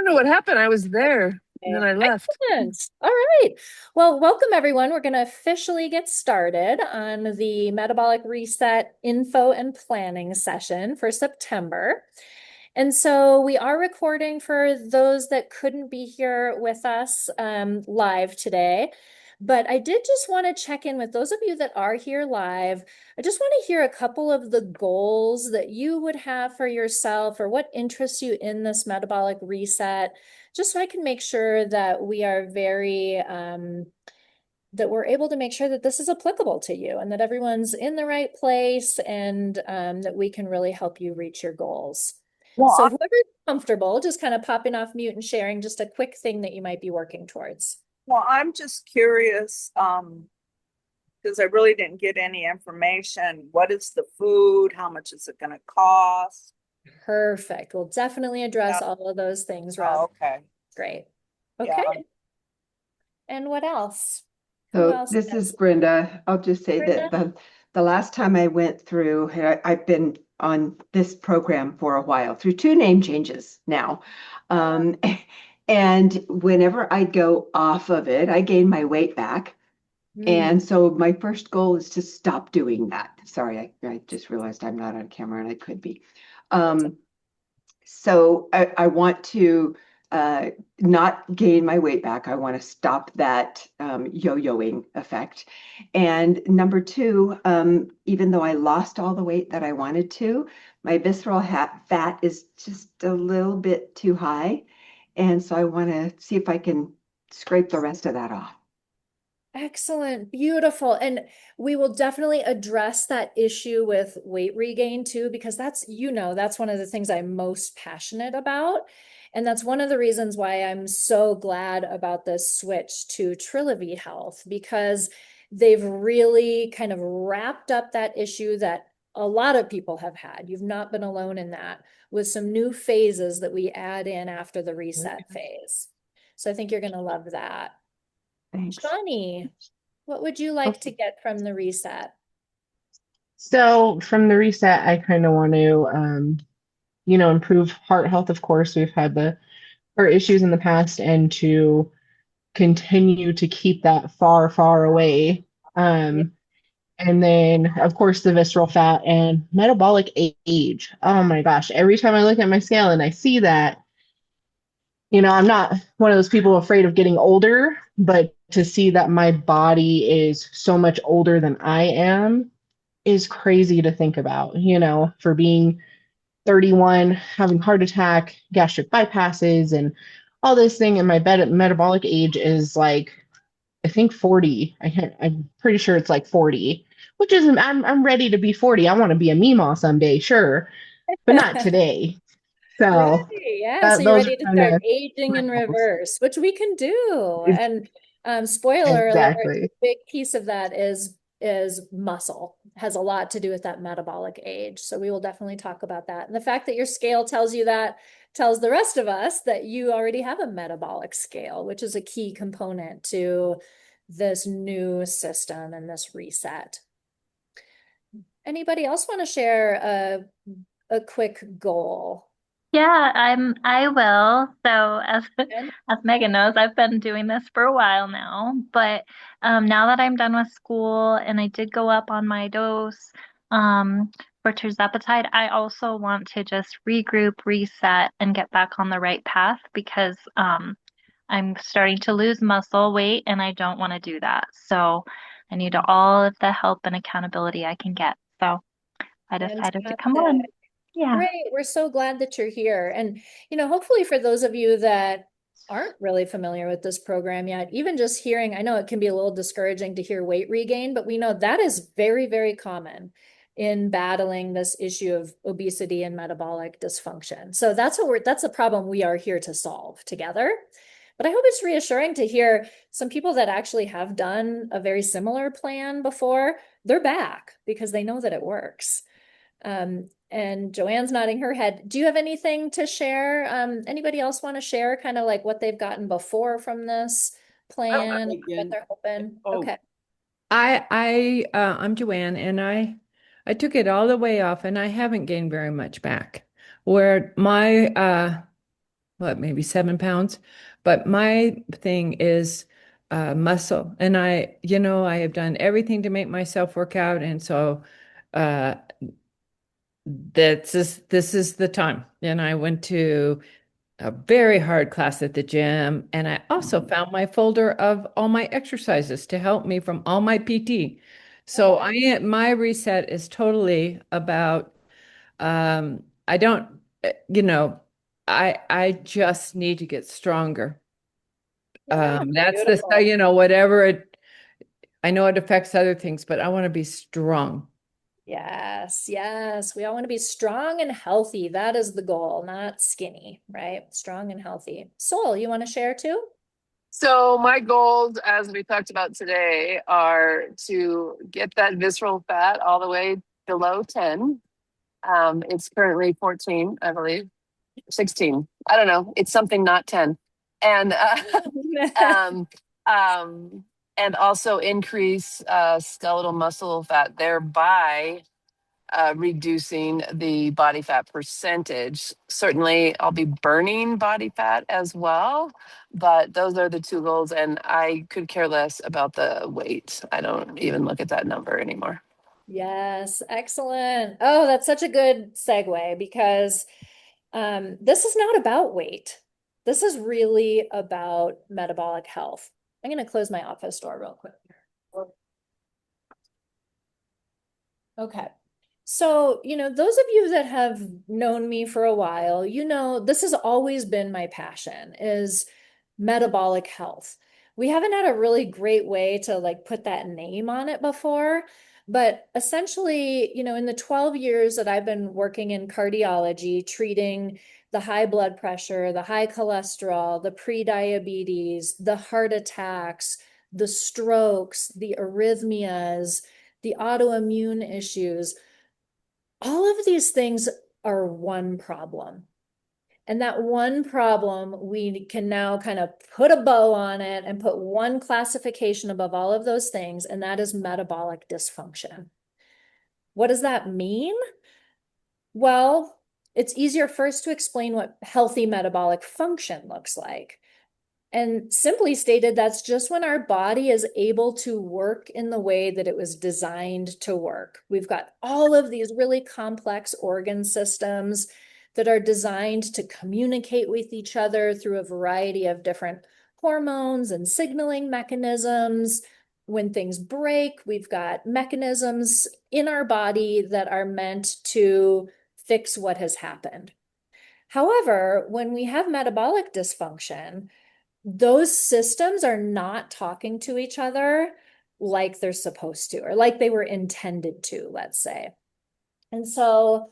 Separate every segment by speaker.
Speaker 1: don't know what happened. I was there and then I left.
Speaker 2: Excellent. All right. Well, welcome everyone. We're going to officially get started on the Metabolic Reset info and planning session for September. And so we are recording for those that couldn't be here with us live today. But I did just want to check in with those of you that are here live. I just want to hear a couple of the goals that you would have for yourself or what interests you in this metabolic reset, just so I can make sure that we are that we're able to make sure that this is applicable to you and that everyone's in the right place and that we can really help you reach your goals.
Speaker 1: Well,
Speaker 2: So
Speaker 1: I,
Speaker 2: whoever's comfortable, just kind of popping off mute and sharing just a quick thing that you might be working towards.
Speaker 1: I'm just curious, because I really didn't get any information. What is the food? How much is it going to cost?
Speaker 2: Perfect. We'll definitely
Speaker 1: Yeah.
Speaker 2: address all of those things,
Speaker 1: Oh,
Speaker 2: Rob.
Speaker 1: okay.
Speaker 2: Great.
Speaker 1: Yeah.
Speaker 2: Okay. And what else? Who
Speaker 3: So
Speaker 2: else
Speaker 3: this is
Speaker 2: has?
Speaker 3: Brenda. I'll just say
Speaker 2: Brenda?
Speaker 3: that the last time I went through, I've been on this program for a while through two name changes now. Um, and whenever I go off of it, I gain my weight back.
Speaker 2: Hmm.
Speaker 3: And so my first goal is to stop doing that. Sorry, I just realized I'm not on camera and I could be. Um, so I want to uh, not gain my weight back. I want to stop that yo-yoing effect. And number two, even though I lost all the weight that I wanted to, my visceral fat is just a little bit too high. And so I want to see if I can scrape the rest of that off.
Speaker 2: Excellent. Beautiful. And we will definitely address that issue with weight regain too, because that's one of the things I'm most passionate about. And that's one of the reasons why I'm so glad about this switch to Trilivy Health, because they've really kind of wrapped up that issue that a lot of people have had. You've not been alone in that, with some new phases that we add in after the reset phase. So I think you're going to love that.
Speaker 3: Thanks.
Speaker 2: Johnny, what would you like to
Speaker 4: Okay.
Speaker 2: get from the reset?
Speaker 4: So from the reset, I kind of want to, improve heart health. Of course, we've had the heart issues in the past, and to continue to keep that far, far away.
Speaker 2: Yeah.
Speaker 4: Um, and then, of course, the visceral fat and metabolic age. Oh my gosh! Every time I look at my scale and I see that, I'm not one of those people afraid of getting older, but to see that my body is so much older than I am is crazy to think about, for being 31, having heart attack, gastric bypasses, and all this thing. And my metabolic age is like, I think 40. I'm pretty sure it's like 40, which isn't, I'm ready to be 40. I want to be a Meemaw someday, sure, but not today.
Speaker 2: Right.
Speaker 4: So
Speaker 2: Yeah. So you're
Speaker 4: those are
Speaker 2: ready to
Speaker 4: kind
Speaker 2: start
Speaker 4: of
Speaker 2: aging
Speaker 4: my
Speaker 2: in
Speaker 4: goals.
Speaker 2: reverse, which we can do. And spoiler alert, a
Speaker 4: Exactly.
Speaker 2: big piece of that is muscle. Has a lot to do with that metabolic age. So we will definitely talk about that. And the fact that your scale tells you that tells the rest of us that you already have a metabolic scale, which is a key component to this new system and this reset. Anybody else want to share a quick goal?
Speaker 5: Yeah, I will. So as
Speaker 2: And
Speaker 5: as Megan knows, I've been doing this for a while now, but now that I'm done with school and I did go up on my dose for tirzepatide, I also want to just regroup, reset, and get back on the right path because I'm starting to lose muscle weight and I don't want to do that. So I need all of the help and accountability I can get. So I decided to come
Speaker 2: fantastic.
Speaker 5: on. Yeah.
Speaker 2: Great. We're so glad that you're here. And, hopefully for those of you that aren't really familiar with this program yet, even just hearing, I know it can be a little discouraging to hear weight regain, but we know that is very, very common in battling this issue of obesity and metabolic dysfunction. So that's a problem we are here to solve together. But I hope it's reassuring to hear some people that actually have done a very similar plan before, they're back because they know that it works. And Joanne's nodding her head. Do you have anything to share? Anybody else want to share kind of like what they've gotten before from this plan, what they're hoping? Okay.
Speaker 6: I'm Joanne, and I took it all the way off, and I haven't gained very much back. Where what, maybe 7 pounds. But my thing is muscle. And I have done everything to make myself work out. And so uh, this is the time. And I went to a very hard class at the gym. And I also found my folder of all my exercises to help me from all my PT. So my reset is totally about I don't I just need to get stronger.
Speaker 2: Yeah,
Speaker 6: That's the
Speaker 2: beautiful.
Speaker 6: whatever I know it affects other things, but I want to be strong.
Speaker 2: Yes, yes. We all want to be strong and healthy. That is the goal, not skinny, right? Strong and healthy. Soul, you want to share too?
Speaker 7: So my goals, as we talked about today, are to get that visceral fat all the way below 10. It's currently 14, I believe, 16. I don't know. It's something not 10. And um, and also increase skeletal muscle fat, thereby reducing the body fat percentage. Certainly, I'll be burning body fat as well, but those are the two goals. And I could care less about the weight. I don't even look at that number anymore.
Speaker 2: Yes, excellent. Oh, that's such a good segue because this is not about weight. This is really about metabolic health. I'm going to close my office door real quick. Okay. So, those of you that have known me for a while, this has always been my passion is metabolic health. We haven't had a really great way to like put that name on it before, but essentially, in the 12 years that I've been working in cardiology, treating the high blood pressure, the high cholesterol, the pre-diabetes, the heart attacks, the strokes, the arrhythmias, the autoimmune issues, all of these things are one problem. And that one problem, we can now kind of put a bow on it and put one classification above all of those things, and that is metabolic dysfunction. What does that mean? Well, it's easier first to explain what healthy metabolic function looks like. And simply stated, that's just when our body is able to work in the way that it was designed to work. We've got all of these really complex organ systems that are designed to communicate with each other through a variety of different hormones and signaling mechanisms. When things break, we've got mechanisms in our body that are meant to fix what has happened. However, when we have metabolic dysfunction, those systems are not talking to each other like they're supposed to, or like they were intended to, let's say. And so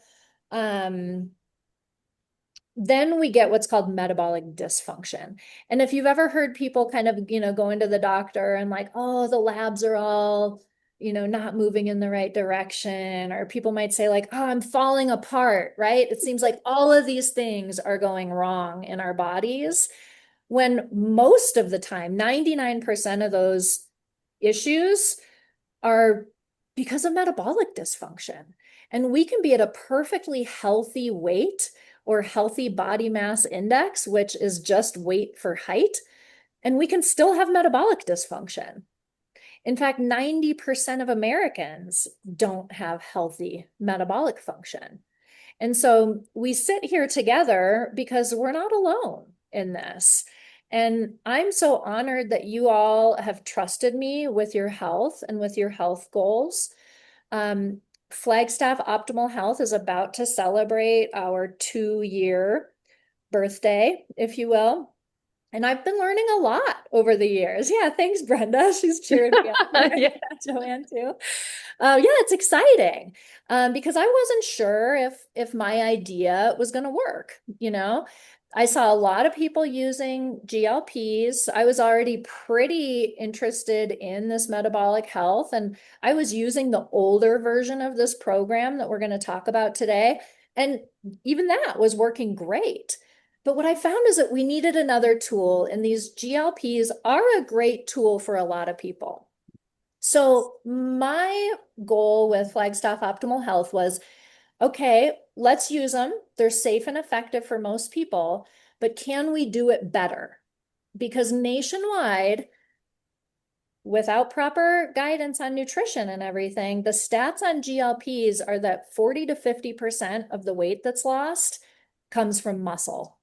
Speaker 2: then we get what's called metabolic dysfunction. And if you've ever heard people kind of, go into the doctor and like, oh, the labs are all, not moving in the right direction, or people might say like, oh, I'm falling apart, right? It seems like all of these things are going wrong in our bodies, when most of the time, 99% of those issues are because of metabolic dysfunction. And we can be at a perfectly healthy weight or healthy body mass index, which is just weight for height, and we can still have metabolic dysfunction. In fact, 90% of Americans don't have healthy metabolic function. And so we sit here together because we're not alone in this. And I'm so honored that you all have trusted me with your health and with your health goals. Flagstaff Optimal Health is about to celebrate our 2-year birthday, if you will. And I've been learning a lot over the years. Yeah, thanks, Brenda. She's cheering me on.
Speaker 6: Yeah.
Speaker 2: Joanne too. Yeah, it's exciting because I wasn't sure if my idea was going to work. I saw a lot of people using GLPs. I was already pretty interested in this metabolic health, and I was using the older version of this program that we're going to talk about today. And even that was working great. But what I found is that we needed another tool, and these GLPs are a great tool for a lot of people. So my goal with Flagstaff Optimal Health was, okay, let's use them. They're safe and effective for most people, but can we do it better? Because nationwide, without proper guidance on nutrition and everything, the stats on GLPs are that 40 to 50% of the weight that's lost comes from muscle.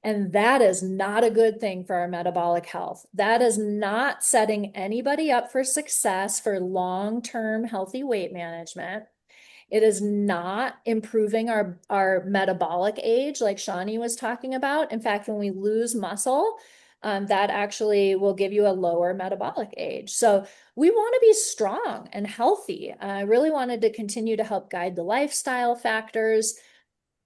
Speaker 2: And that is not a good thing for our metabolic health. That is not setting anybody up for success for long-term healthy weight management. It is not improving our metabolic age, like Shawnee was talking about. In fact, when we lose muscle, that actually will give you a lower metabolic age. So we want to be strong and healthy. I really wanted to continue to help guide the lifestyle factors.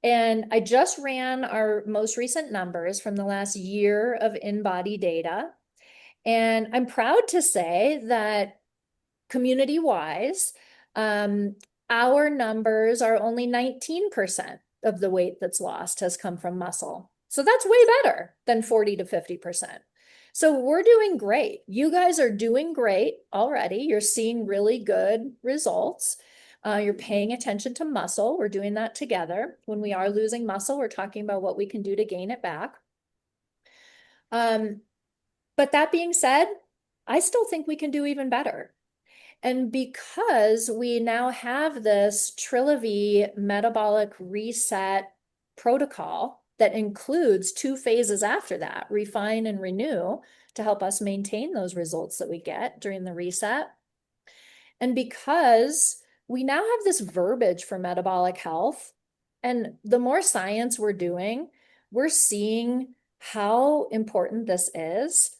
Speaker 2: And I just ran our most recent numbers from the last year of InBody data. And I'm proud to say that community-wise, our numbers are only 19% of the weight that's lost has come from muscle. So that's way better than 40 to 50%. So we're doing great. You guys are doing great already. You're seeing really good results. You're paying attention to muscle. We're doing that together. When we are losing muscle, we're talking about what we can do to gain it back. But that being said, I still think we can do even better. And because we now have this Trilivy metabolic reset protocol that includes 2 phases after that, refine and renew, to help us maintain those results that we get during the reset. And because we now have this verbiage for metabolic health, and the more science we're doing, we're seeing how important this is.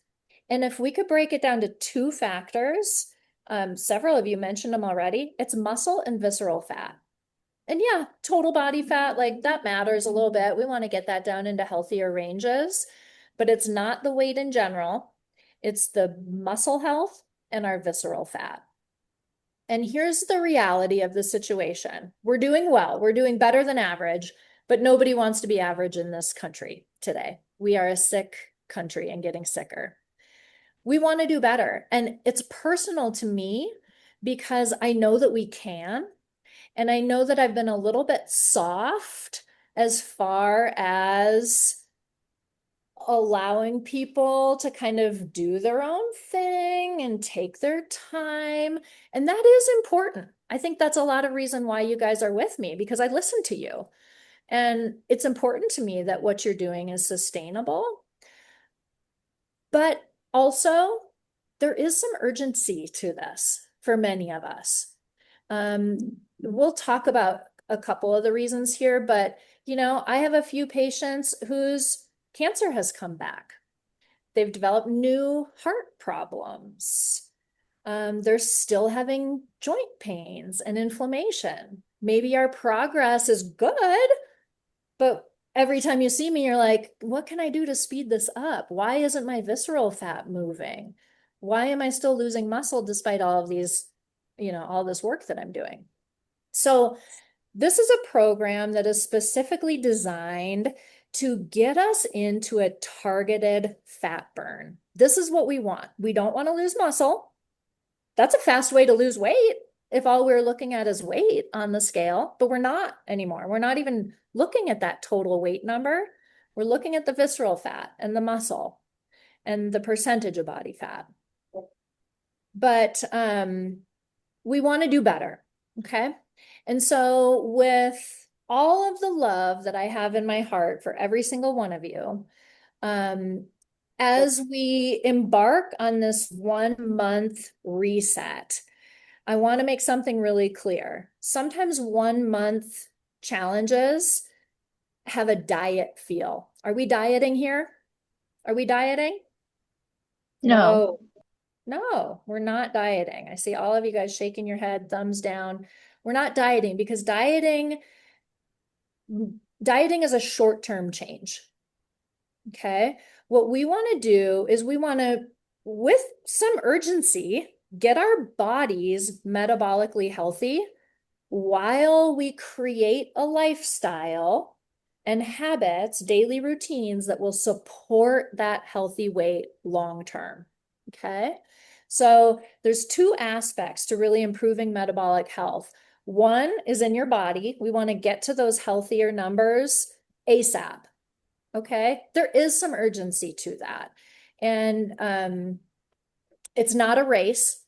Speaker 2: And if we could break it down to 2 factors, several of you mentioned them already, it's muscle and visceral fat. And yeah, total body fat, like that matters a little bit. We want to get that down into healthier ranges, but it's not the weight in general. It's the muscle health and our visceral fat. And here's the reality of the situation. We're doing well. We're doing better than average, but nobody wants to be average in this country today. We are a sick country and getting sicker. We want to do better. And it's personal to me because I know that we can. And I know that I've been a little bit soft as far as allowing people to kind of do their own thing and take their time. And that is important. I think that's a lot of reason why you guys are with me, because I listen to you. And it's important to me that what you're doing is sustainable. But also, there is some urgency to this for many of us. We'll talk about a couple of the reasons here, but I have a few patients whose cancer has come back. They've developed new heart problems. They're still having joint pains and inflammation. Maybe our progress is good, but every time you see me, you're like, what can I do to speed this up? Why isn't my visceral fat moving? Why am I still losing muscle despite all of these, all this work that I'm doing? So this is a program that is specifically designed to get us into a targeted fat burn. This is what we want. We don't want to lose muscle. That's a fast way to lose weight if all we're looking at is weight on the scale, but we're not anymore. We're not even looking at that total weight number. We're looking at the visceral fat and the muscle and the percentage of body fat. But we want to do better, okay? And so with all of the love that I have in my heart for every single one of you, as we embark on this 1-month reset, I want to make something really clear. Sometimes 1-month challenges have a diet feel. Are we dieting here? Are we dieting?
Speaker 5: No.
Speaker 2: No, we're not dieting. I see all of you guys shaking your head, thumbs down. We're not dieting because dieting is a short-term change. Okay. What we want to do is we want to, with some urgency, get our bodies metabolically healthy while we create a lifestyle and habits, daily routines that will support that healthy weight long term. Okay. So there's 2 aspects to really improving metabolic health. One is in your body. We want to get to those healthier numbers ASAP. Okay, there is some urgency to that. And it's not a race.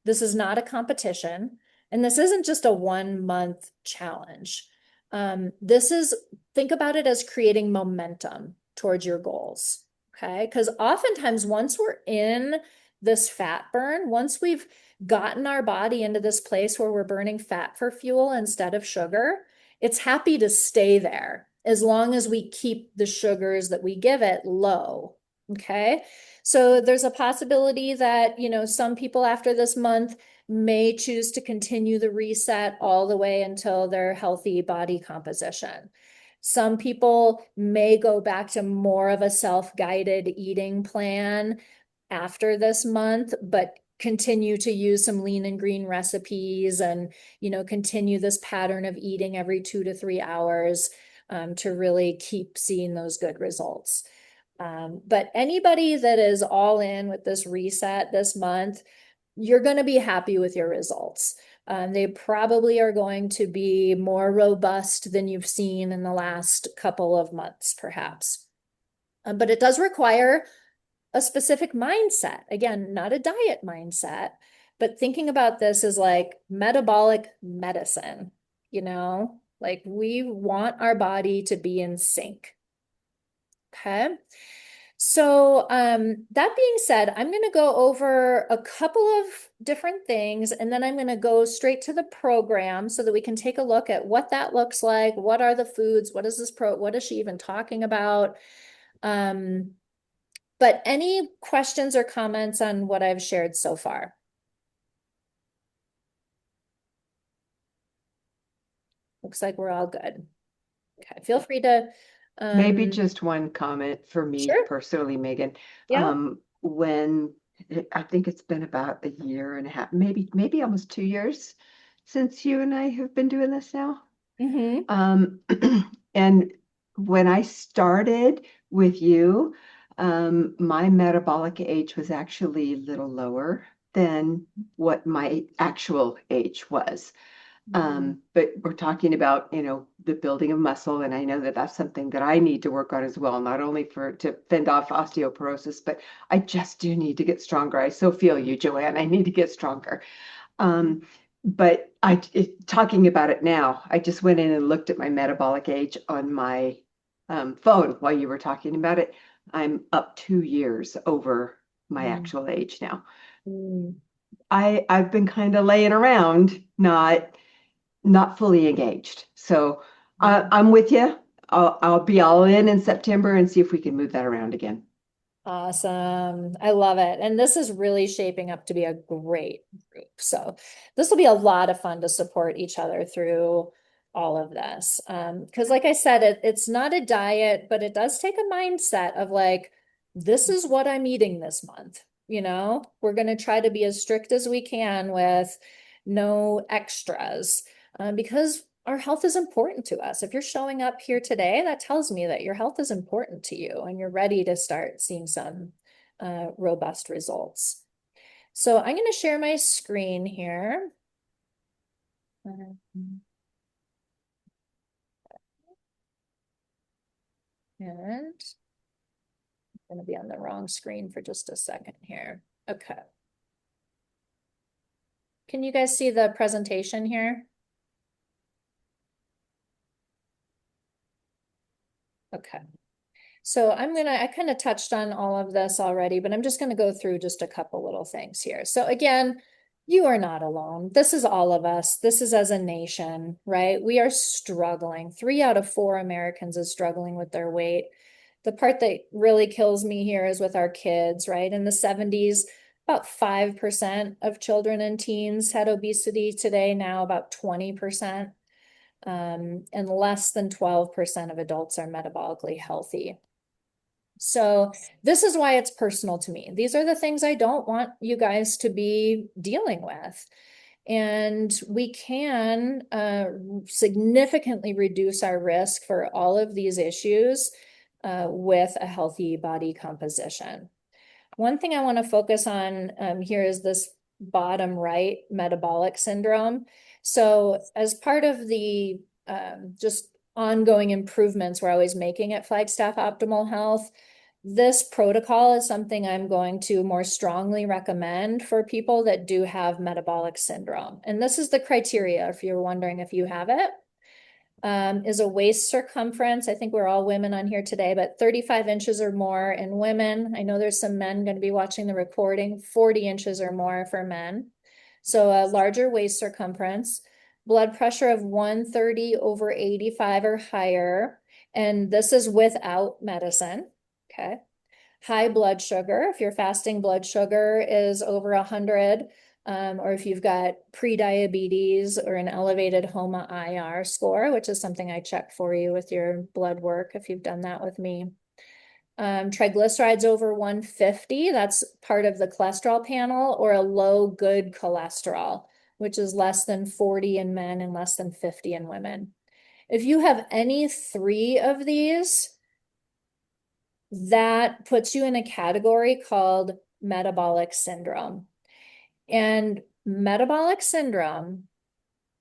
Speaker 2: This is not a competition. And this isn't just a 1 month challenge. Think about it as creating momentum towards your goals. Okay, because oftentimes once we're in this fat burn, once we've gotten our body into this place where we're burning fat for fuel instead of sugar, it's happy to stay there as long as we keep the sugars that we give it low. Okay. So there's a possibility that, some people after this month may choose to continue the reset all the way until their healthy body composition. Some people may go back to more of a self-guided eating plan after this month, but continue to use some lean and green recipes and, continue this pattern of eating every 2 to 3 hours to really keep seeing those good results. But anybody that is all in with this reset this month, you're going to be happy with your results. They probably are going to be more robust than you've seen in the last couple of months, perhaps. But it does require a specific mindset. Again, not a diet mindset, but thinking about this as like metabolic medicine, like we want our body to be in sync. Okay. So that being said, I'm going to go over a couple of different things, and then I'm going to go straight to the program so that we can take a look at what that looks like. What are the foods? What is what is she even talking about? But any questions or comments on what I've shared so far? Looks like we're all good. Okay, feel free to
Speaker 3: Maybe just one comment for me
Speaker 2: Sure.
Speaker 3: personally, Megan.
Speaker 2: Yeah.
Speaker 3: When I think it's been about a year and a half, maybe almost 2 years since you and I have been doing this now. And when I started with you, my metabolic age was actually a little lower than what my actual age was. But we're talking about, the building of muscle, and I know that that's something that I need to work on as well, not only to fend off osteoporosis, but I just do need to get stronger. I so feel you, Joanne. I need to get stronger. But talking about it now, I just went in and looked at my metabolic age on my phone while you were talking about it. I'm up 2 years over my actual age now. I've been kind of laying around, not fully engaged. So I'm with you. I'll be all in September and see if we can move that around again.
Speaker 2: Awesome. I love it. And this is really shaping up to be a great group. So this will be a lot of fun to support each other through all of this. Because like I said, it's not a diet, but it does take a mindset of like, this is what I'm eating this month. We're going to try to be as strict as we can with no extras. Because our health is important to us. If you're showing up here today, that tells me that your health is important to you and you're ready to start seeing some robust results. So I'm going to share my screen here. And I'm going to be on the wrong screen for just a second here. Okay. Can you guys see the presentation here? Okay. So I kind of touched on all of this already, but I'm just going to go through just a couple little things here. So again, you are not alone. This is all of us. This is as a nation, right? We are struggling. 3 out of 4 Americans is struggling with their weight. The part that really kills me here is with our kids, right? In the 70s, about 5% of children and teens had obesity. Today, now about 20%. And less than 12% of adults are metabolically healthy. So this is why it's personal to me. These are the things I don't want you guys to be dealing with. And we can significantly reduce our risk for all of these issues with a healthy body composition. One thing I want to focus on here is this bottom right, metabolic syndrome. So as part of the just ongoing improvements we're always making at Flagstaff Optimal Health, this protocol is something I'm going to more strongly recommend for people that do have metabolic syndrome. And this is the criteria, if you're wondering if you have it, is a waist circumference. I think we're all women on here today, but 35 inches or more in women. I know there's some men going to be watching the recording, 40 inches or more for men. So a larger waist circumference, blood pressure of 130 over 85 or higher. And this is without medicine. Okay. High blood sugar. If your fasting blood sugar is over 100, or if you've got pre-diabetes or an elevated HOMA-IR score, which is something I check for you with your blood work if you've done that with me. Triglycerides over 150, that's part of the cholesterol panel, or a low good cholesterol, which is less than 40 in men and less than 50 in women. If you have any three of these, that puts you in a category called metabolic syndrome. And metabolic syndrome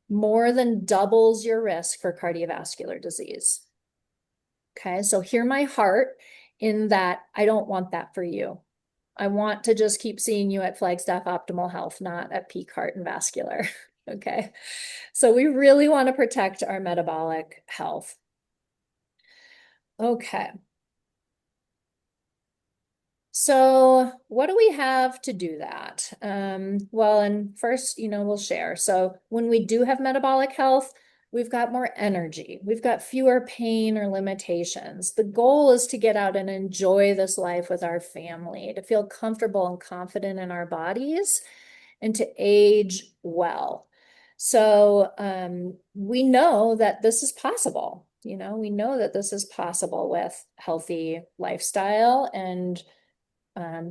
Speaker 2: more than doubles your risk for cardiovascular disease. Okay, so hear my heart in that I don't want that for you. I want to just keep seeing you at Flagstaff Optimal Health, not at Peak Heart and Vascular. Okay, so we really want to protect our metabolic health. Okay. So what do we have to do that? Well, and first, we'll share. So when we do have metabolic health, we've got more energy. We've got fewer pain or limitations. The goal is to get out and enjoy this life with our family, to feel comfortable and confident in our bodies, and to age well. So we know that this is possible. We know that this is possible with healthy lifestyle and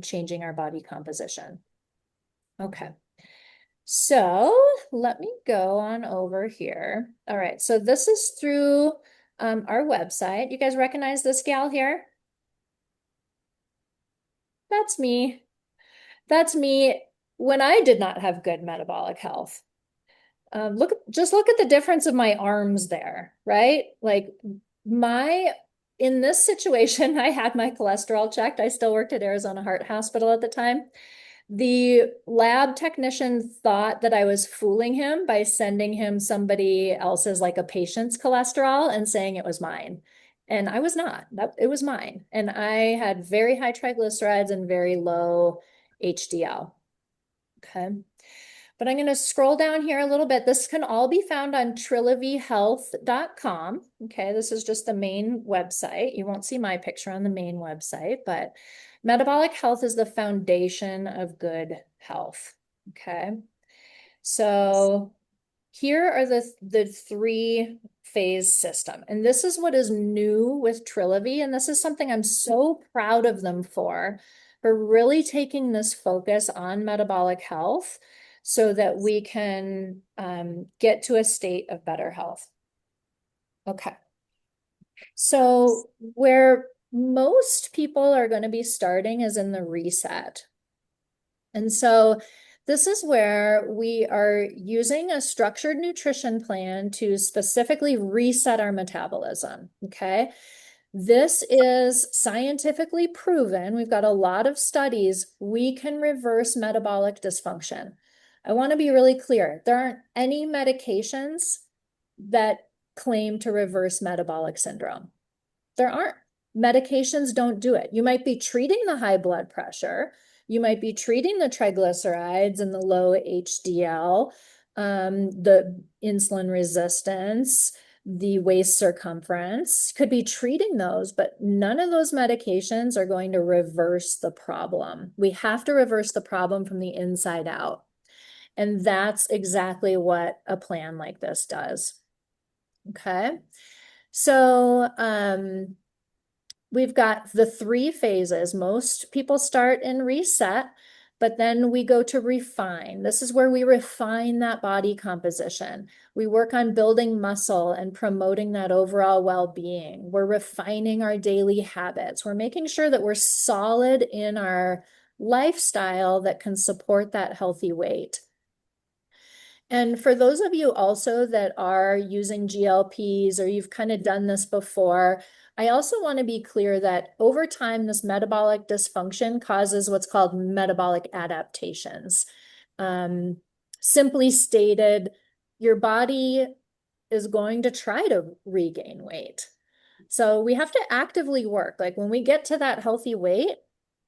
Speaker 2: changing our body composition. Okay, so let me go on over here. All right, so this is through our website. You guys recognize this gal here? That's me. That's me when I did not have good metabolic health. Just look at the difference of my arms there, right? Like in this situation, I had my cholesterol checked. I still worked at Arizona Heart Hospital at the time. The lab technician thought that I was fooling him by sending him somebody else's, like a patient's cholesterol, and saying it was mine. And I was not. It was mine. And I had very high triglycerides and very low HDL. Okay. But I'm going to scroll down here a little bit. This can all be found on trilovyhealth.com. Okay, this is just the main website. You won't see my picture on the main website, but metabolic health is the foundation of good health. Okay, so here are the three-phase system. And this is what is new with Trilovy. And this is something I'm so proud of them for really taking this focus on metabolic health so that we can get to a state of better health. Okay. So where most people are going to be starting is in the reset. And so this is where we are using a structured nutrition plan to specifically reset our metabolism. Okay. This is scientifically proven. We've got a lot of studies. We can reverse metabolic dysfunction. I want to be really clear. There aren't any medications that claim to reverse metabolic syndrome. There aren't. Medications don't do it. You might be treating the high blood pressure. You might be treating the triglycerides and the low HDL, the insulin resistance, the waist circumference, could be treating those, but none of those medications are going to reverse the problem. We have to reverse the problem from the inside out. And that's exactly what a plan like this does. Okay. So we've got the three phases. Most people start in reset, but then we go to refine. This is where we refine that body composition. We work on building muscle and promoting that overall well-being. We're refining our daily habits. We're making sure that we're solid in our lifestyle that can support that healthy weight. And for those of you also that are using GLPs or you've kind of done this before, I also want to be clear that over time, this metabolic dysfunction causes what's called metabolic adaptations. Simply stated, your body is going to try to regain weight. So we have to actively work. Like when we get to that healthy weight,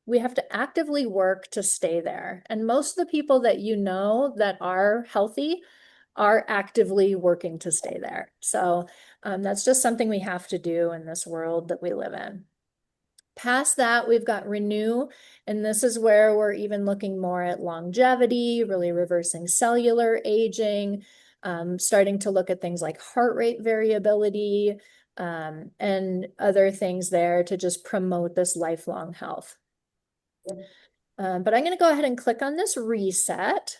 Speaker 2: we have to actively work to stay there. And most of the people that you know that are healthy are actively working to stay there. So that's just something we have to do in this world that we live in. Past that, we've got renew, and this is where we're even looking more at longevity, really reversing cellular aging, starting to look at things like heart rate variability, and other things there to just promote this lifelong health. But I'm going to go ahead and click on this reset.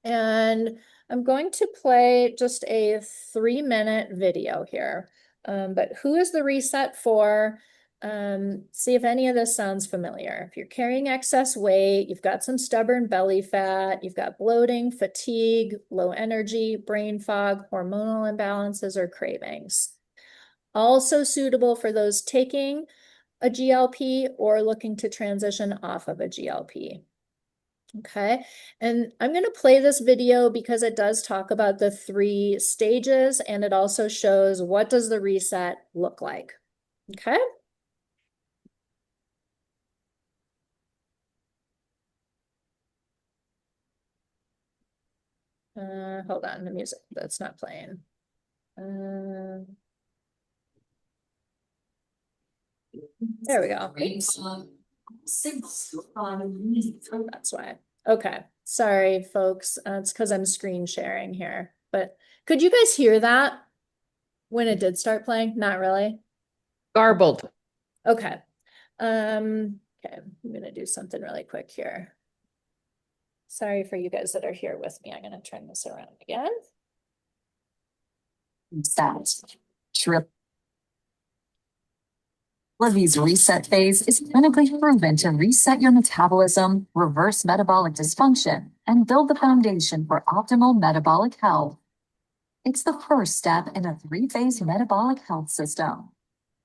Speaker 2: And I'm going to play just a 3-minute video here. But who is the reset for? See if any of this sounds familiar. If you're carrying excess weight, you've got some stubborn belly fat, you've got bloating, fatigue, low energy, brain fog, hormonal imbalances, or cravings. Also suitable for those taking a GLP or looking to transition off of a GLP. Okay, and I'm going to play this video because it does talk about the 3 stages and it also shows what does the reset look like. Okay. Hold on, the music, that's not playing. There we go. Oh, that's why. Okay, sorry, folks. It's because I'm screen sharing here. But could you guys hear that when it did start playing? Not really.
Speaker 6: Garbled.
Speaker 2: Okay. Okay, I'm gonna do something really quick here. Sorry for you guys that are here with me. I'm gonna turn this around again.
Speaker 8: Livy's reset phase is clinically proven to reset your metabolism, reverse metabolic dysfunction, and build the foundation for optimal metabolic health. It's the first step in a 3-phase metabolic health system.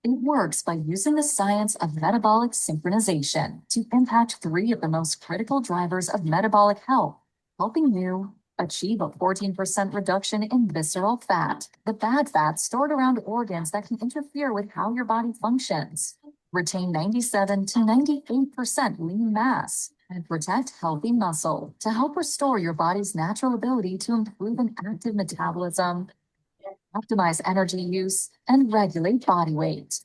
Speaker 8: It works by using the science of metabolic synchronization to impact 3 of the most critical drivers of metabolic health, helping you achieve a 14% reduction in visceral fat, the bad fat stored around organs that can interfere with how your body functions, retain 97 to 98% lean mass, and protect healthy muscle to help restore your body's natural ability to improve an active metabolism, optimize energy use, and regulate body weight.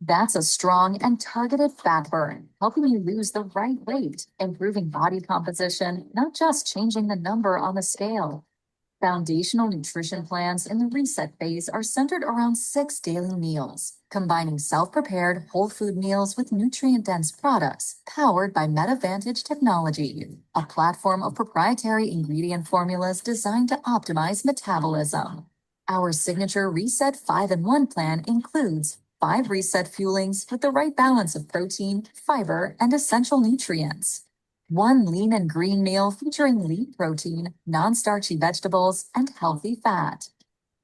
Speaker 8: That's a strong and targeted fat burn, helping you lose the right weight, improving body composition, not just changing the number on the scale. Foundational nutrition plans in the reset phase are centered around 6 daily meals, combining self-prepared whole food meals with nutrient-dense products powered by MetaVantage technology, a platform of proprietary ingredient formulas designed to optimize metabolism. Our signature Reset 5-in-1 plan includes 5 reset fuelings with the right balance of protein, fiber, and essential nutrients. 1 lean and green meal featuring lean protein, non-starchy vegetables, and healthy fat.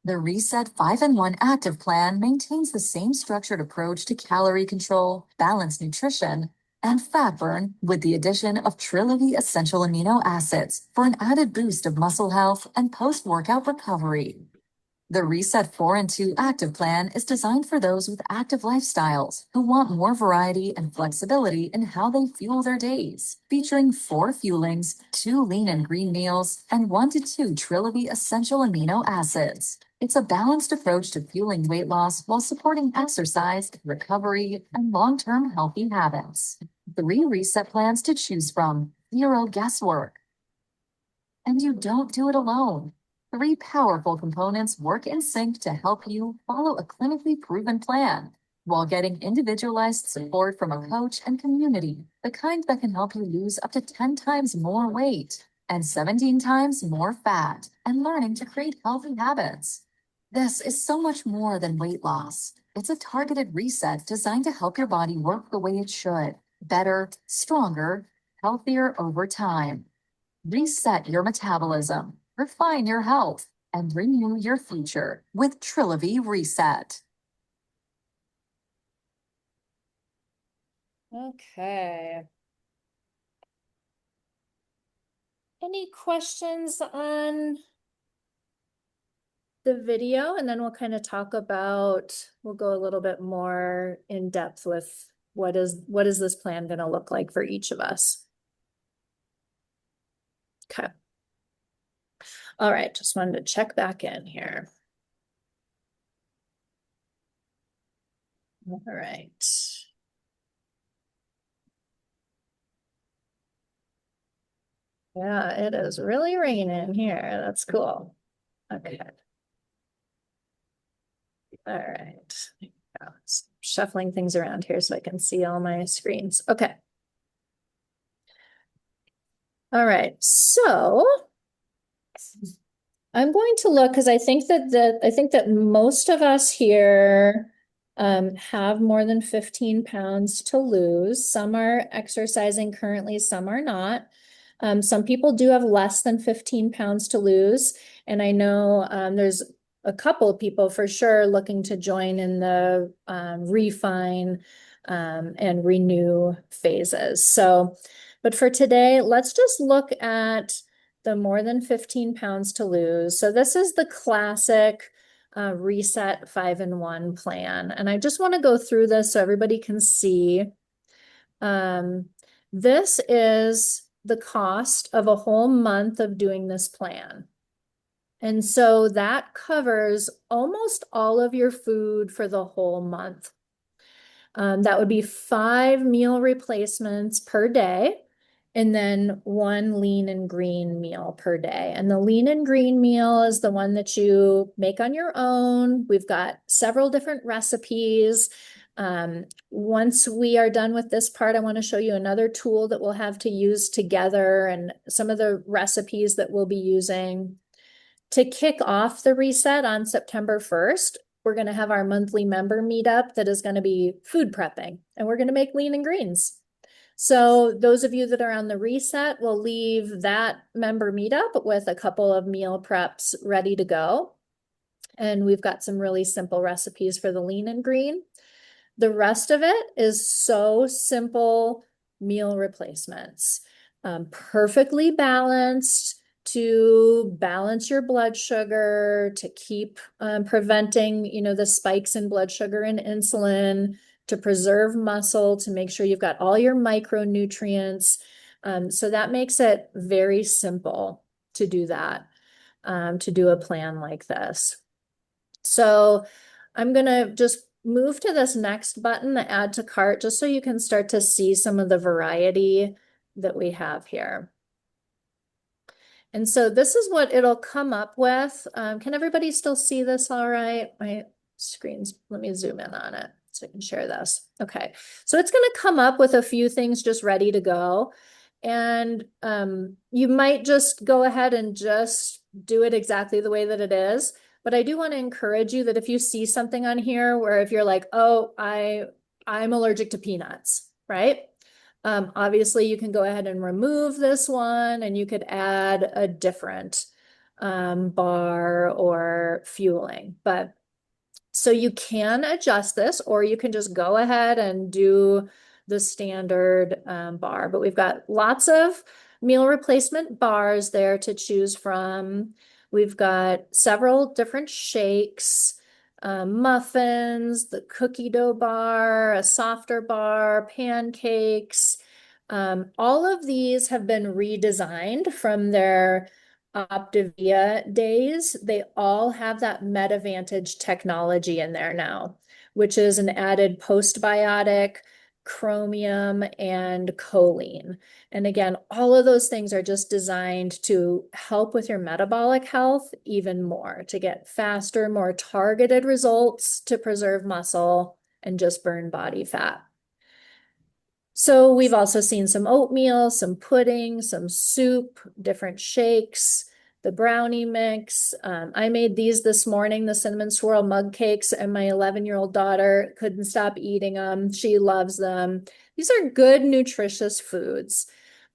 Speaker 8: The Reset 5-in-1 Active Plan maintains the same structured approach to calorie control, balanced nutrition, and fat burn with the addition of Trilivy essential amino acids for an added boost of muscle health and post-workout recovery. The Reset 4-in-2 Active Plan is designed for those with active lifestyles who want more variety and flexibility in how they fuel their days, featuring 4 fuelings, 2 lean and green meals, and 1 to 2 Trilivy essential amino acids. It's a balanced approach to fueling weight loss while supporting exercise, recovery, and long-term healthy habits. 3 reset plans to choose from, 0 guesswork. And you don't do it alone. 3 powerful components work in sync to help you follow a clinically proven plan while getting individualized support from a coach and community, the kind that can help you lose up to 10 times more weight and 17 times more fat, and learning to create healthy habits. This is so much more than weight loss. It's a targeted reset designed to help your body work the way it should, better, stronger, healthier over time. Reset your metabolism, refine your health, and renew your future with Trilogy Reset.
Speaker 2: Okay. Any questions on the video? And then we'll kind of talk about, we'll go a little bit more in depth with what is this plan going to look like for each of us? Okay. All right, just wanted to check back in here. All right. Yeah, it is really raining here. That's cool. Okay. All right. Shuffling things around here so I can see all my screens. Okay. All right. So I'm going to look because I think that most of us here have more than 15 pounds to lose. Some are exercising currently, some are not. Some people do have less than 15 pounds to lose. And I know there's a couple of people for sure looking to join in the refine and renew phases. So, but for today, let's just look at the more than 15 pounds to lose. So this is the classic reset 5-in-1 plan. And I just want to go through this so everybody can see. This is the cost of a whole month of doing this plan. And so that covers almost all of your food for the whole month. That would be 5 meal replacements per day, and then 1 lean and green meal per day. And the lean and green meal is the one that you make on your own. We've got several different recipes. Once we are done with this part, I want to show you another tool that we'll have to use together and some of the recipes that we'll be using. To kick off the reset on September 1st, we're going to have our monthly member meetup that is going to be food prepping, and we're going to make lean and greens. So those of you that are on the reset will leave that member meetup with a couple of meal preps ready to go. And we've got some really simple recipes for the lean and green. The rest of it is so simple meal replacements, perfectly balanced to balance your blood sugar, to keep preventing, the spikes in blood sugar and insulin, to preserve muscle, to make sure you've got all your micronutrients. So that makes it very simple to do that, to do a plan like this. So I'm going to just move to this next button, the add to cart, just so you can start to see some of the variety that we have here. And so this is what it'll come up with. Can everybody still see this all right? My screen's, let me zoom in on it so I can share this. Okay, so it's going to come up with a few things just ready to go. And you might just go ahead and just do it exactly the way that it is. But I do want to encourage you that if you see something on here where if you're like, oh, I'm allergic to peanuts, right? Obviously, you can go ahead and remove this one and you could add a different bar or fueling. But so you can adjust this, or you can just go ahead and do the standard bar. But we've got lots of meal replacement bars there to choose from. We've got several different shakes, muffins, the cookie dough bar, a softer bar, pancakes. All of these have been redesigned from their Optavia days. They all have that MetaVantage technology in there now, which is an added postbiotic, chromium, and choline. And again, all of those things are just designed to help with your metabolic health even more, to get faster, more targeted results, to preserve muscle and just burn body fat. So we've also seen some oatmeal, some pudding, some soup, different shakes, the brownie mix. I made these this morning, the cinnamon swirl mug cakes, and my 11-year-old daughter couldn't stop eating them. She loves them. These are good, nutritious foods.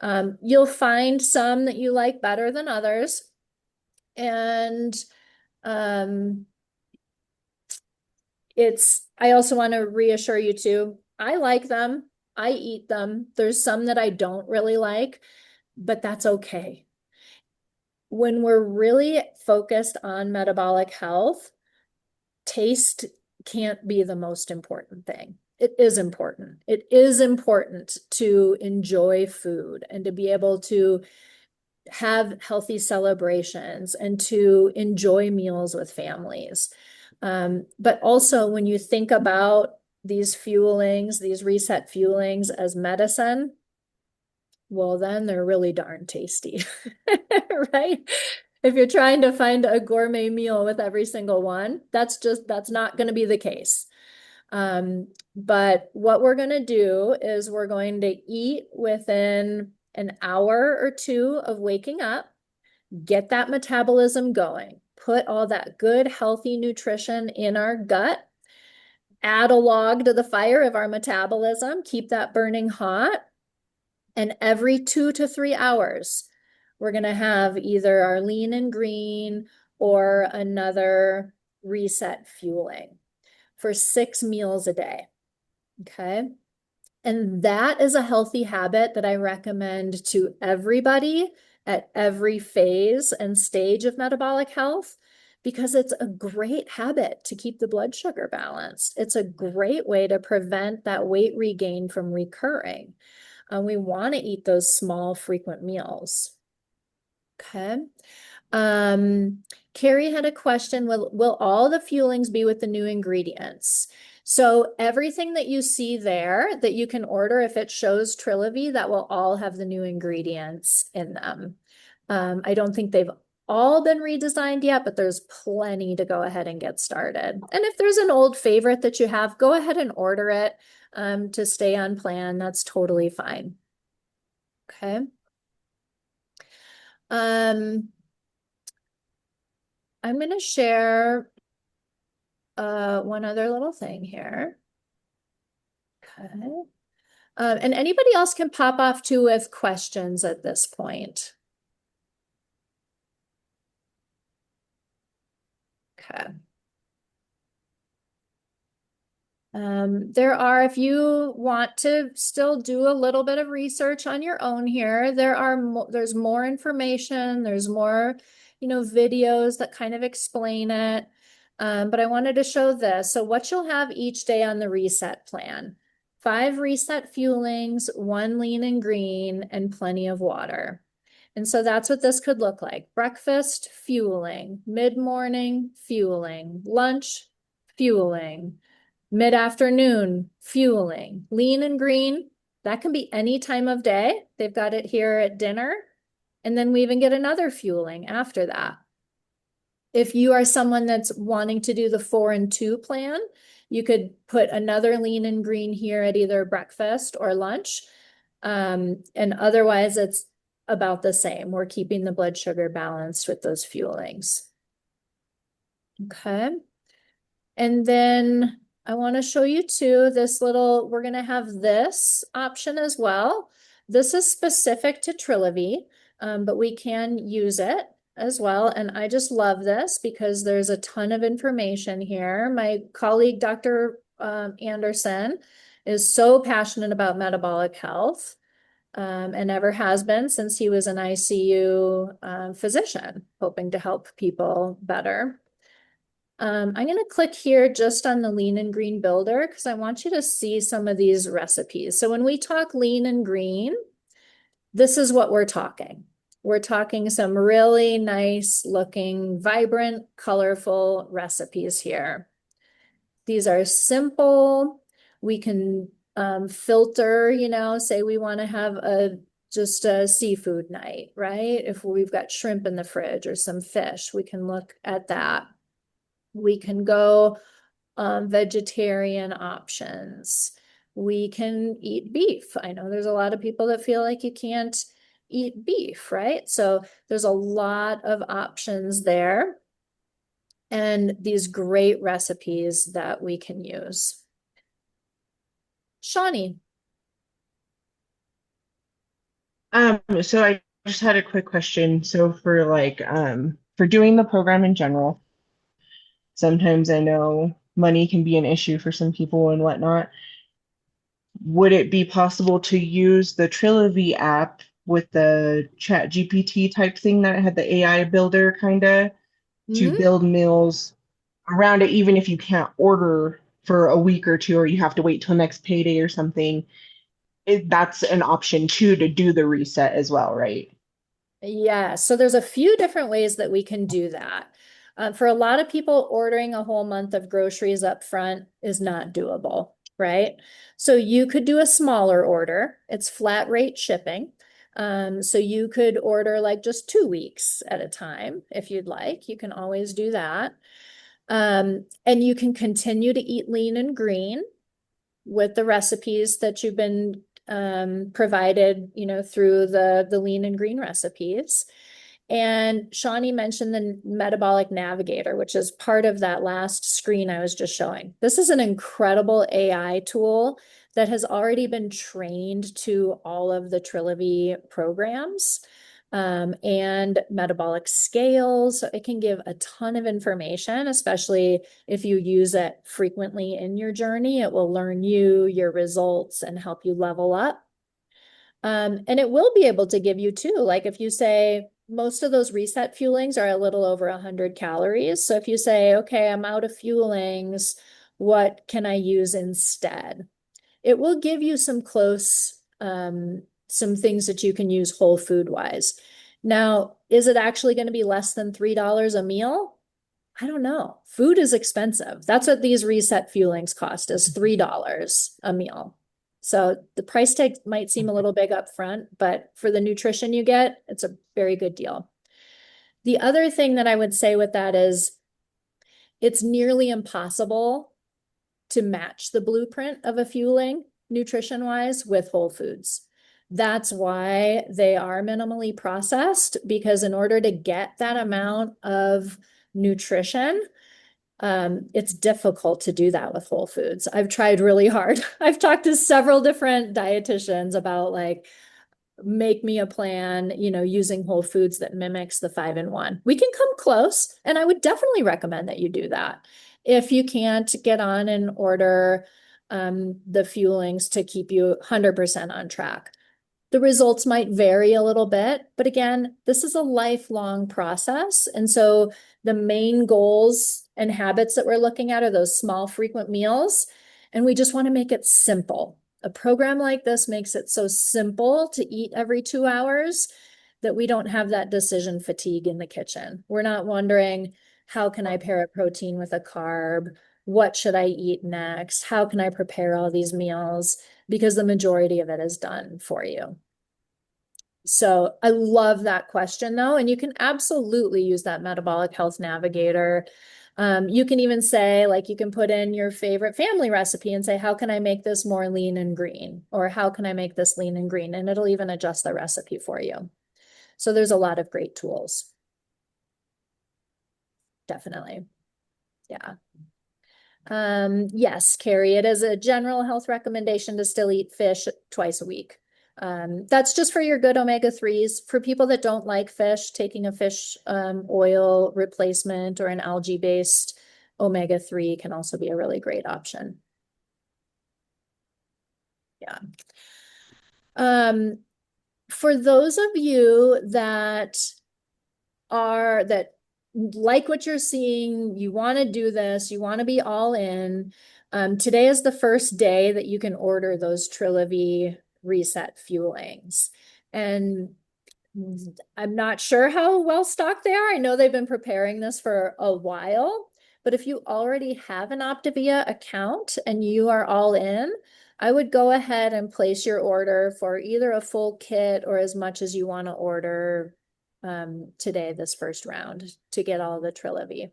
Speaker 2: You'll find some that you like better than others. And I also want to reassure you too, I like them. I eat them. There's some that I don't really like, but that's okay. When we're really focused on metabolic health, taste can't be the most important thing. It is important. It is important to enjoy food and to be able to have healthy celebrations and to enjoy meals with families. But also, when you think about these fuelings, these reset fuelings as medicine, well, then they're really darn tasty, right? If you're trying to find a gourmet meal with every single one, that's not going to be the case. But what we're going to do is we're going to eat within an hour or two of waking up, get that metabolism going, put all that good, healthy nutrition in our gut, add a log to the fire of our metabolism, keep that burning hot. And every 2 to 3 hours, we're going to have either our lean and green or another reset fueling for 6 meals a day. Okay. And that is a healthy habit that I recommend to everybody at every phase and stage of metabolic health, because it's a great habit to keep the blood sugar balanced. It's a great way to prevent that weight regain from recurring. We want to eat those small, frequent meals. Okay. Carrie had a question, will all the fuelings be with the new ingredients? So everything that you see there that you can order, if it shows Trilivy, that will all have the new ingredients in them. I don't think they've all been redesigned yet, but there's plenty to go ahead and get started. And if there's an old favorite that you have, go ahead and order it to stay on plan. That's totally fine. Okay. I'm going to share one other little thing here. Okay. And anybody else can pop off too with questions at this point. Okay. There are, if you want to still do a little bit of research on your own here, there's more information, there's more, videos that kind of explain it. But I wanted to show this. So what you'll have each day on the reset plan: 5 reset fuelings, 1 lean and green, and plenty of water. And so that's what this could look like. Breakfast, fueling; mid-morning, fueling; lunch, fueling; mid-afternoon, fueling. Lean and green, that can be any time of day. They've got it here at dinner. And then we even get another fueling after that. If you are someone that's wanting to do the 4 and 2 plan, you could put another lean and green here at either breakfast or lunch. And otherwise, it's about the same. We're keeping the blood sugar balanced with those fuelings. Okay. And then I want to show you too, we're going to have this option as well. This is specific to Trilivy, but we can use it as well. And I just love this because there's a ton of information here. My colleague, Dr. Anderson, is so passionate about metabolic health, and ever has been since he was an ICU physician, hoping to help people better. I'm going to click here just on the lean and green builder because I want you to see some of these recipes. So when we talk lean and green, this is what we're talking. We're talking some really nice looking, vibrant, colorful recipes here. These are simple. We can filter, say we want to have just a seafood night, right? If we've got shrimp in the fridge or some fish, we can look at that. We can go vegetarian options. We can eat beef. I know there's a lot of people that feel like you can't eat beef, right? So there's a lot of options there, and these great recipes that we can use. Shawnee.
Speaker 4: So I just had a quick question. So for for doing the program in general, sometimes I know money can be an issue for some people and whatnot. Would it be possible to use the Trilogy app with the Chat GPT type thing that had the AI builder kind of to
Speaker 2: Mhm.
Speaker 4: build meals around it, even if you can't order for a week or two, or you have to wait till next payday or something? That's an option too to do the reset as well, right?
Speaker 2: Yeah, so there's a few different ways that we can do that. For a lot of people, ordering a whole month of groceries up front is not doable, right? So you could do a smaller order. It's flat rate shipping. So you could order like just 2 weeks at a time if you'd like. You can always do that. And you can continue to eat lean and green with the recipes that you've been provided, through the lean and green recipes. And Shawnee mentioned the Metabolic Navigator, which is part of that last screen I was just showing. This is an incredible AI tool that has already been trained to all of the Trilogy programs and metabolic scales. So it can give a ton of information, especially if you use it frequently in your journey. It will learn you, your results, and help you level up. And it will be able to give you too, like if you say most of those reset fuelings are a little over 100 calories. So if you say, okay, I'm out of fuelings, what can I use instead? It will give you some some things that you can use whole food wise. Now, is it actually going to be less than $3 a meal? I don't know. Food is expensive. That's what these reset fuelings cost, is $3 a meal. So the price tag might seem a little big up front, but for the nutrition you get, it's a very good deal. The other thing that I would say with that is it's nearly impossible to match the blueprint of a fueling nutrition wise with whole foods. That's why they are minimally processed, because in order to get that amount of nutrition, it's difficult to do that with whole foods. I've tried really hard. I've talked to several different dietitians about like, make me a plan, using whole foods that mimics the 5-in-1. We can come close, and I would definitely recommend that you do that. If you can't get on and order the fuelings to keep you 100% on track. The results might vary a little bit, but again, this is a lifelong process. And so the main goals and habits that we're looking at are those small, frequent meals. And we just want to make it simple. A program like this makes it so simple to eat every 2 hours that we don't have that decision fatigue in the kitchen. We're not wondering, how can I pair a protein with a carb? What should I eat next? How can I prepare all these meals? Because the majority of it is done for you. So I love that question though, and you can absolutely use that metabolic health navigator. You can even say, like, you can put in your favorite family recipe and say, how can I make this more lean and green? Or how can I make this lean and green? And it'll even adjust the recipe for you. So there's a lot of great tools. Definitely. Yeah. Yes, Carrie, it is a general health recommendation to still eat fish twice a week. That's just for your good omega-3s. For people that don't like fish, taking a fish oil replacement or an algae-based omega-3 can also be a really great option. Yeah. For those of you that like what you're seeing, you want to do this, you want to be all in. Today is the first day that you can order those Trilogy reset fuelings. And I'm not sure how well stocked they are. I know they've been preparing this for a while, but if you already have an Optavia account and you are all in, I would go ahead and place your order for either a full kit or as much as you want to order today, this first round, to get all the Trilogy.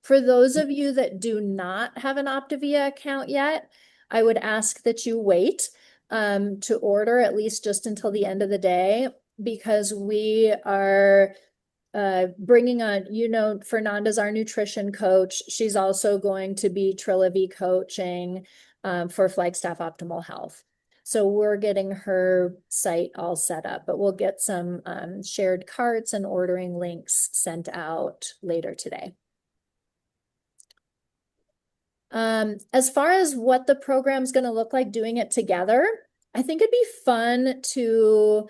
Speaker 2: For those of you that do not have an Optavia account yet, I would ask that you wait to order at least just until the end of the day, because we are bringing on, Fernanda's our nutrition coach. She's also going to be Trilogy coaching for Flagstaff Optimal Health. So we're getting her site all set up, but we'll get some shared carts and ordering links sent out later today. As far as what the program's going to look like doing it together, I think it'd be fun to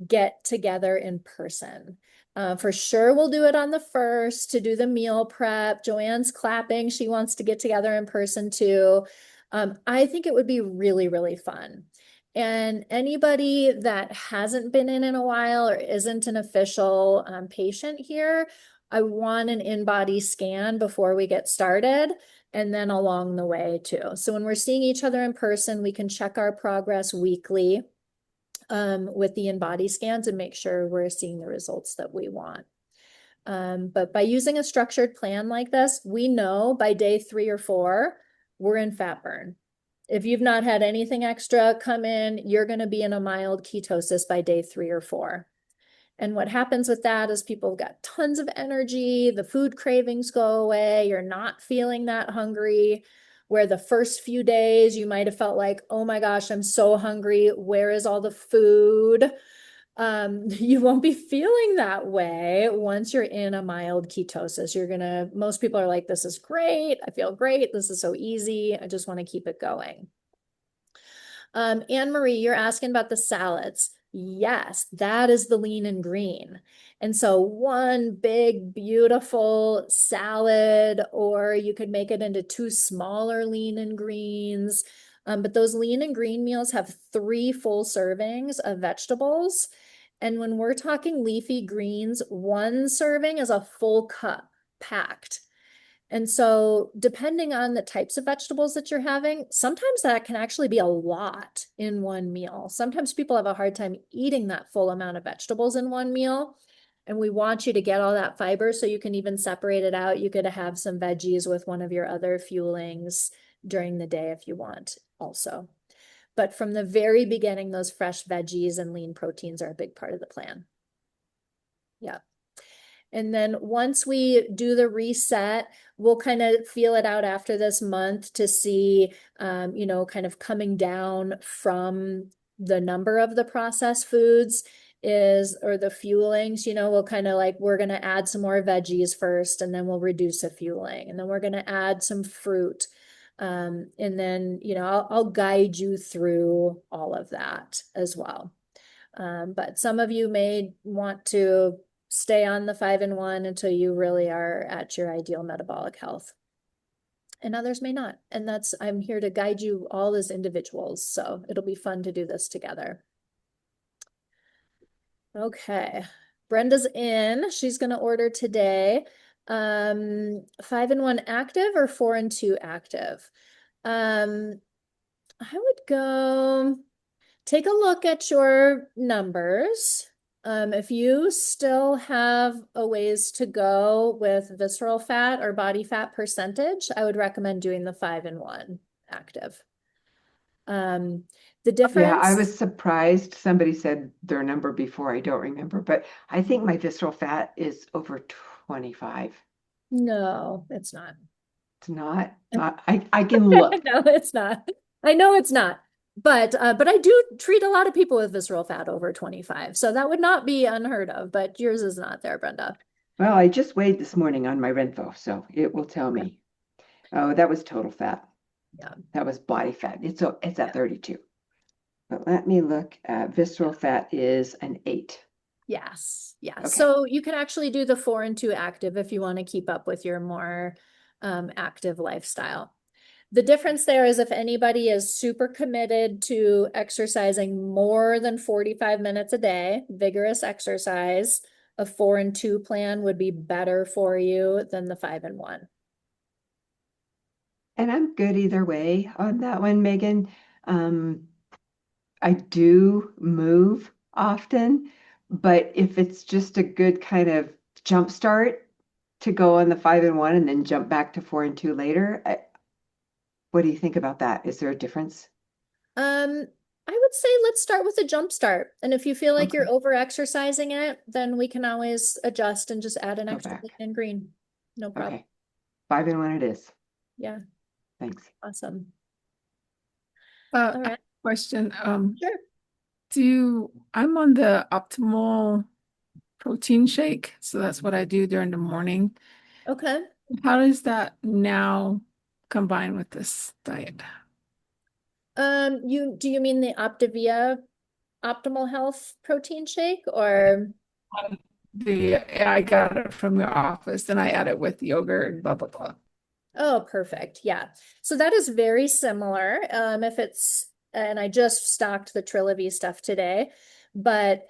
Speaker 2: get together in person. For sure, we'll do it on the 1st to do the meal prep. Joanne's clapping. She wants to get together in person too. I think it would be really, really fun. And anybody that hasn't been in a while or isn't an official patient here, I want an in-body scan before we get started and then along the way too. So when we're seeing each other in person, we can check our progress weekly with the in-body scans and make sure we're seeing the results that we want. But by using a structured plan like this, we know by day 3 or 4, we're in fat burn. If you've not had anything extra come in, you're going to be in a mild ketosis by day 3 or 4. And what happens with that is people have got tons of energy, the food cravings go away, you're not feeling that hungry. Where the first few days you might have felt like, oh my gosh, I'm so hungry, where is all the food? You won't be feeling that way once you're in a mild ketosis. Most people are like, this is great, I feel great, this is so easy, I just want to keep it going. Anne Marie, you're asking about the salads. Yes, that is the lean and green. And so one big, beautiful salad, or you could make it into 2 smaller lean and greens. But those lean and green meals have 3 full servings of vegetables. And when we're talking leafy greens, 1 serving is a full cup packed. And so depending on the types of vegetables that you're having, sometimes that can actually be a lot in one meal. Sometimes people have a hard time eating that full amount of vegetables in one meal. And we want you to get all that fiber so you can even separate it out. You could have some veggies with one of your other fuelings during the day if you want also. But from the very beginning, those fresh veggies and lean proteins are a big part of the plan. Yeah. And then once we do the reset, we'll kind of feel it out after this month to see, kind of coming down from the number of the processed foods or the fuelings, we'll kind of like, we're going to add some more veggies first, and then we'll reduce a fueling, and then we're going to add some fruit. And then, I'll guide you through all of that as well. But some of you may want to stay on the 5-in-1 until you really are at your ideal metabolic health. And others may not. And I'm here to guide you all as individuals. So it'll be fun to do this together. Okay. Brenda's in. She's going to order today. 5-in-1 active or 4-in-2 active? I would go take a look at your numbers. If you still have a ways to go with visceral fat or body fat percentage, I would recommend doing the 5-in-1 active. The difference.
Speaker 3: Yeah, I was surprised. Somebody said their number before. I don't remember, but I think my visceral fat is over 25.
Speaker 2: No, it's not.
Speaker 3: It's not. I can look.
Speaker 2: No, it's not. I know it's not. But I do treat a lot of people with visceral fat over 25. So that would not be unheard of, but yours is not there, Brenda.
Speaker 3: Well, I just weighed this morning on my Renpho, so it will tell me. Oh, that was total fat.
Speaker 2: Yeah.
Speaker 3: That was body fat. It's at 32. But let me look at visceral fat is an 8.
Speaker 2: Yes. Yeah.
Speaker 3: Okay.
Speaker 2: So you can actually do the 4-in-2 active if you want to keep up with your more active lifestyle. The difference there is if anybody is super committed to exercising more than 45 minutes a day, vigorous exercise, a 4-in-2 plan would be better for you than the 5-in-1.
Speaker 3: And I'm good either way on that one, Megan. I do move often, but if it's just a good kind of jump start to go on the 5-in-1 and then jump back to 4-in-2 later, what do you think about that? Is there a difference?
Speaker 2: I would say let's start with a jump start. And if you feel like you're over exercising it, then we can always adjust and just add an extra lean and green. No problem.
Speaker 3: Okay. 5-in-1 it is.
Speaker 2: Yeah.
Speaker 3: Thanks.
Speaker 2: Awesome.
Speaker 6: Uh,
Speaker 2: All right.
Speaker 9: question.
Speaker 2: Sure.
Speaker 9: I'm on the optimal protein shake, so that's what I do during the morning.
Speaker 2: Okay.
Speaker 9: How does that now combine with this diet?
Speaker 2: Do you mean the Optavia Optimal Health protein shake or?
Speaker 9: I got it from your office and I add it with yogurt, blah blah blah.
Speaker 2: Oh, perfect. Yeah. So that is very similar. If it's, and I just stocked the Trilogy stuff today, but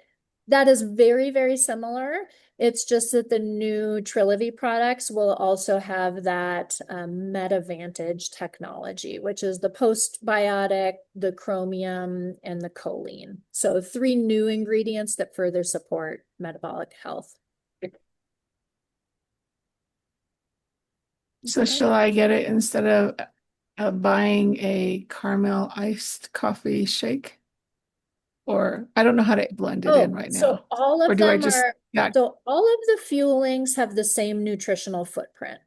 Speaker 2: that is very, very similar. It's just that the new Trilogy products will also have that MetaVantage technology, which is the postbiotic, the chromium, and the choline. So 3 new ingredients that further support metabolic health.
Speaker 9: So shall I get it instead of buying a caramel iced coffee shake? Or I don't know how to blend it in right
Speaker 2: So
Speaker 9: now.
Speaker 2: all
Speaker 9: Or
Speaker 2: of
Speaker 9: do I
Speaker 2: them
Speaker 9: just
Speaker 2: are,
Speaker 9: got
Speaker 2: so all of the fuelings have the same nutritional footprint.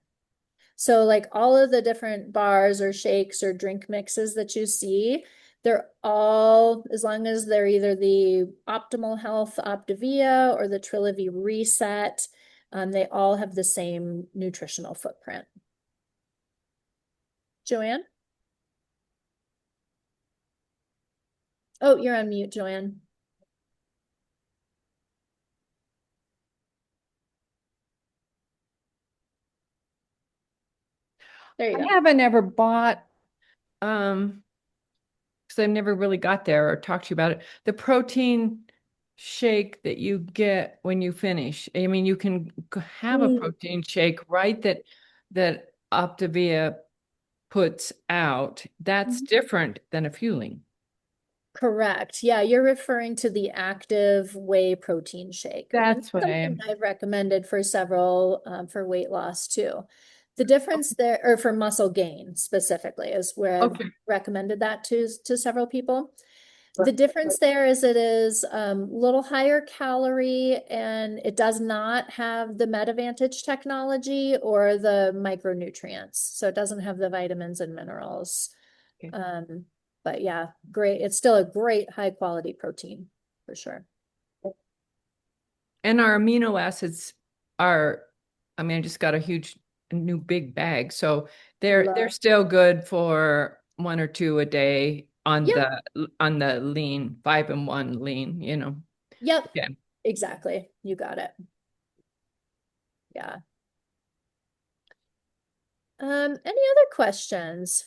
Speaker 2: So like all of the different bars or shakes or drink mixes that you see, they're all, as long as they're either the Optimal Health Optavia or the Trilogy Reset, they all have the same nutritional footprint. Joanne? Oh, you're on mute, Joanne. There you
Speaker 6: I
Speaker 2: go.
Speaker 6: haven't ever bought, because I've never really got there or talked to you about it. The protein shake that you get when you finish. I mean, you can have a protein shake, right? That Optavia puts out. That's different than a fueling.
Speaker 2: Correct. Yeah, you're referring to the Active Whey protein shake. And
Speaker 6: That's what I am.
Speaker 2: something I've recommended for several for weight loss too. The difference there, or for muscle gain specifically, is where I've
Speaker 6: Okay.
Speaker 2: recommended that to several people. The difference there is it is a little higher calorie and it does not have the MetaVantage technology or the micronutrients. So it doesn't have the vitamins and minerals.
Speaker 6: Okay.
Speaker 2: But yeah, great. It's still a great high quality protein for sure.
Speaker 6: And our amino acids are, I mean, I just got a new big bag. So they're still good for 1 or 2 a day on
Speaker 2: Yep.
Speaker 6: the lean, 5-in-1 lean,
Speaker 2: Yep.
Speaker 6: Yeah.
Speaker 2: Exactly. You got it. Yeah. Any other questions?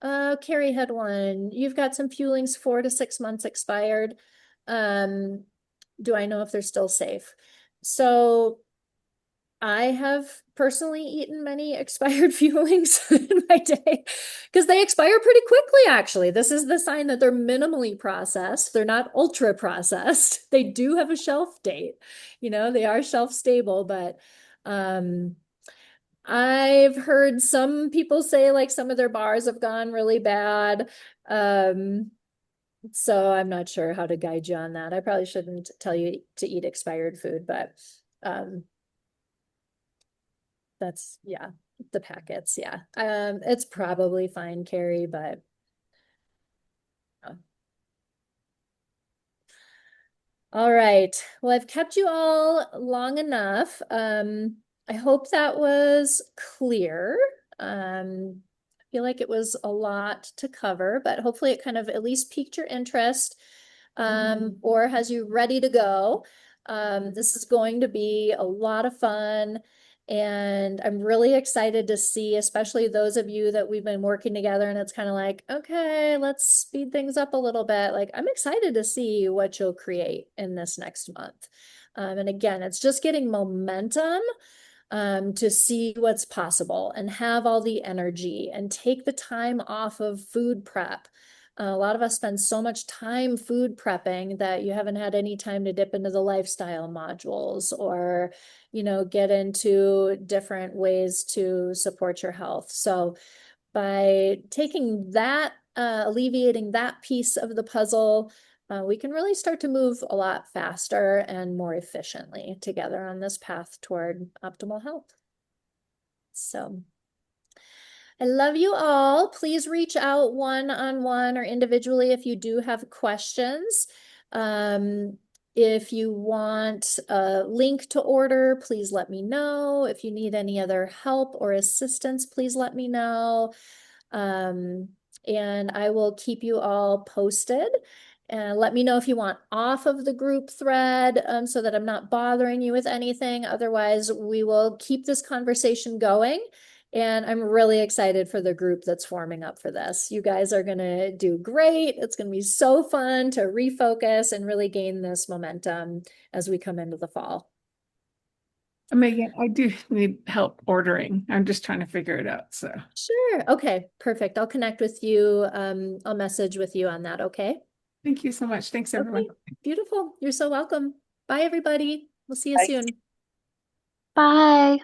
Speaker 2: Carrie had one. You've got some fuelings 4 to 6 months expired. Do I know if they're still safe? So I have personally eaten many expired fuelings in my day because they expire pretty quickly, actually. This is the sign that they're minimally processed. They're not ultra processed. They do have a shelf date. They are shelf stable, but I've heard some people say like some of their bars have gone really bad. So I'm not sure how to guide you on that. I probably shouldn't tell you to eat expired food, but that's, yeah, the packets. Yeah. It's probably fine, Carrie, but all right. Well, I've kept you all long enough. I hope that was clear. I feel like it was a lot to cover, but hopefully it kind of at least piqued your interest, or has you ready to go. This is going to be a lot of fun. And I'm really excited to see, especially those of you that we've been working together and it's kind of like, okay, let's speed things up a little bit. Like, I'm excited to see what you'll create in this next month. And again, it's just getting momentum to see what's possible and have all the energy and take the time off of food prep. A lot of us spend so much time food prepping that you haven't had any time to dip into the lifestyle modules or, get into different ways to support your health. So by taking that, alleviating that piece of the puzzle, we can really start to move a lot faster and more efficiently together on this path toward optimal health. So I love you all. Please reach out one-on-one or individually if you do have questions. If you want a link to order, please let me know. If you need any other help or assistance, please let me know. And I will keep you all posted. And let me know if you want off of the group thread, so that I'm not bothering you with anything. Otherwise, we will keep this conversation going. And I'm really excited for the group that's forming up for this. You guys are going to do great. It's going to be so fun to refocus and really gain this momentum as we come into the fall.
Speaker 9: Megan, I do need help ordering. I'm just trying to figure it out. So
Speaker 2: Sure. Okay, perfect. I'll connect with you. I'll message with you on that. Okay.
Speaker 9: thank you so much. Thanks, everyone.
Speaker 2: Okay, beautiful. You're so welcome. Bye, everybody. We'll see you
Speaker 1: Bye.
Speaker 2: soon.
Speaker 5: Bye.